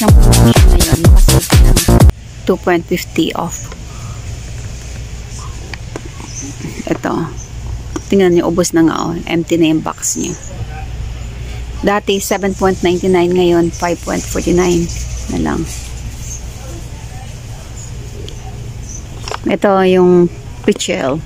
siyang promotion ngayon. Makasave ka ng 2.50 off. Ito. Tingnan niyo, ubos na nga. Oh. Empty na yung box niyo. Dati 7.99, ngayon 5.49 na lang. Ito yung pichel.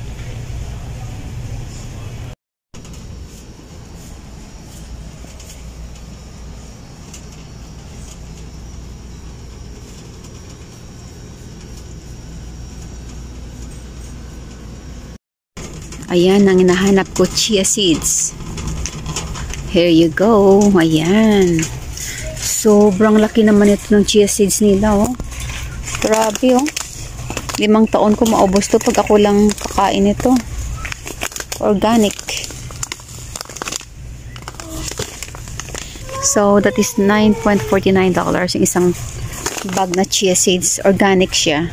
Ayan, ang hinahanap ko, chia seeds. Here you go. Ayan. Sobrang laki naman ito ng chia seeds nila, oh. Grabe, oh. 5 taon ko maubos to pag ako lang kakain ito. Organic. So, that is $9.49 yung isang bag na chia seeds. Organic siya.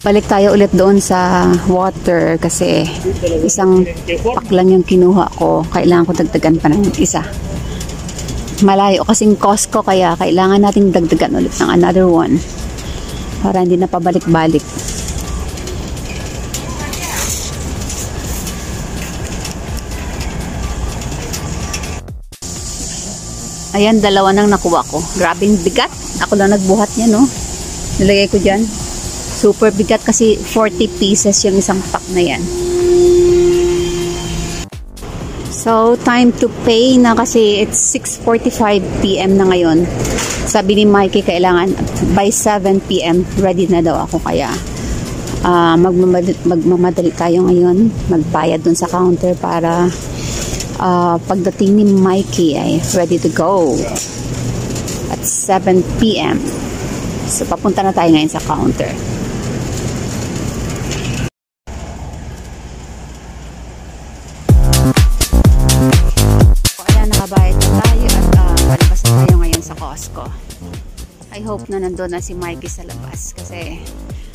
Balik tayo ulit doon sa water kasi isang pack lang yung kinuha ko. Kailangan ko dagdagan pa ng isa. Malayo kasing Costco kaya kailangan nating dagdagan ulit ng another one para hindi na pabalik-balik. Ayan, 2 nang nakuha ko. Grabing bigat. Ako lang nagbuhat niya, no? Nilagay ko dyan. Super bigat kasi 40 pieces yung isang pack na yan. So, time to pay na kasi it's 6:45 PM na ngayon. Sabi ni Mikey, kailangan by 7 PM ready na daw ako. Kaya magmamadali tayo ngayon. Magbayad dun sa counter para pagdating ni Mikey ay ready to go at 7 PM. So, papunta na tayo ngayon sa counter. Nakabayad na tayo at palabas na tayo ngayon sa Costco. I hope na nandun na si Mikey sa labas kasi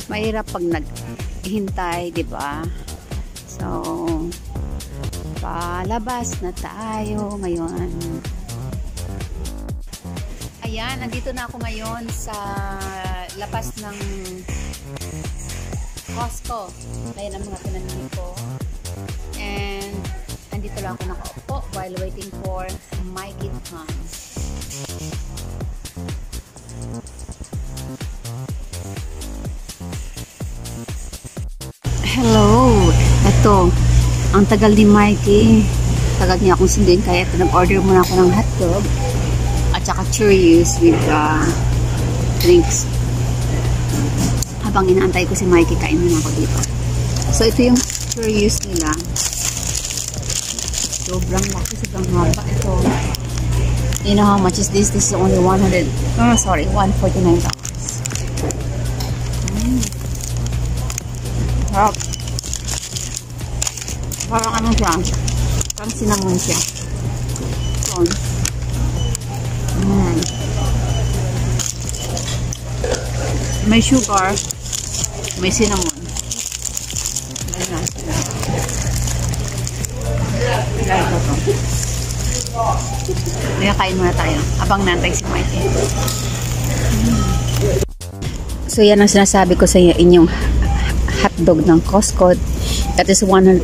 mahirap pag naghintay, di ba? So, palabas na tayo ngayon. Ayan, nandito na ako ngayon sa labas ng Costco. Ayan ang mga pinamili ko. And nandito lang ako nakaupo while waiting for Mikey to come. Hello! Ito, ang tagal ni Mikey. Tagal niya akong sundin kaya ito nag-order muna ako ng hotdog at saka Cheerios with drinks. Habang inaantay ko si Mikey, kain muna ako dito. So ito yung Cheerios nila. Sobrang laki, sobrang haba ito. You know how much is this? This is only $149. Sarap. Parang ano siya? Parang cinnamon siya. So, may sugar, may cinnamon. Kaya kain muna tayo. Abang nantay si Mikey. So yan ang sinasabi ko sa inyong hotdog ng Costco. That is $150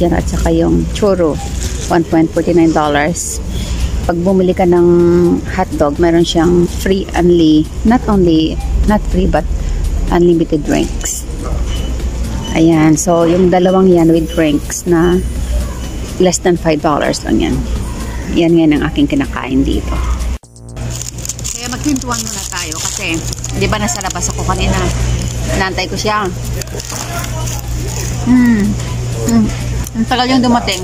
yan, at saka yung churro $1.49. Pag bumili ka ng hotdog, meron siyang free not free but unlimited drinks. Ayan, so yung dalawang yan with drinks na less than $5 lang yan. Yan ang aking kinakain dito. Kaya magkwentuhan muna tayo kasi di ba nasa labas ako kanina, nantay ko siya. Ang tagal yung dumating.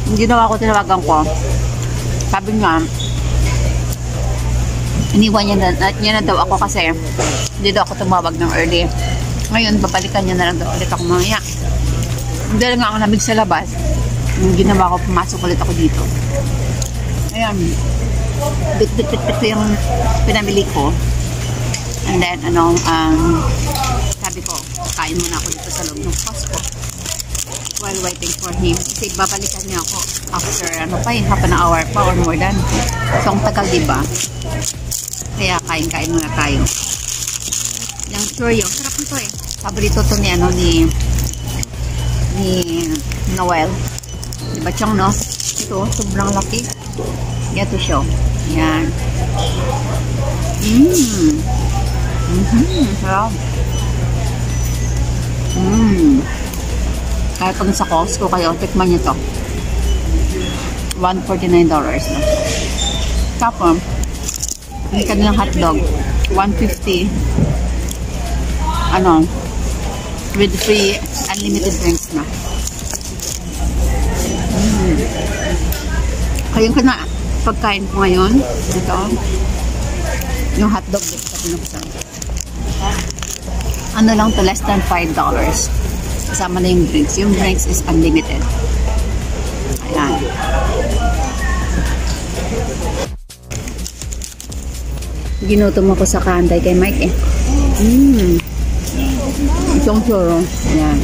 Hindi daw ako tinawagan ko. Sabi niya, iniwan niya na daw ako kasi hindi daw ako tumawag ng early. Ngayon, babalikan niya na lang daw ulit ako mamaya. Hindi lang ako nabig sa labas. Yung ginawa ko, pumasok ulit ako dito. Ayan. Bit ko yung pinamili ko. And then, sabi ko, kain muna ako dito sa loob ng Costco while waiting for him. Kasi babalikan niya ako after, half an hour pa or more than. So, ang tagal, diba? Kaya, kain muna tayo. Yung churro, sarap nito eh. Paborito to ni Noel. Diba siyang, no? Ito, sobrang laki. Ito siya. Yan. Sarap. Kahit pag sa Costco kayo, tikman nyo to. $149 na. Tapos, yung kanilang hotdog, $150. With free unlimited drinks na. Kayong pagkain ko ngayon, ito, yung hotdog dito sa pinagsan. Lang to, less than $5. Kasama na yung drinks. Yung drinks is unlimited. Ayan. Ginutom ako sa kaantay kay Mike eh. Itong churro. Ayan.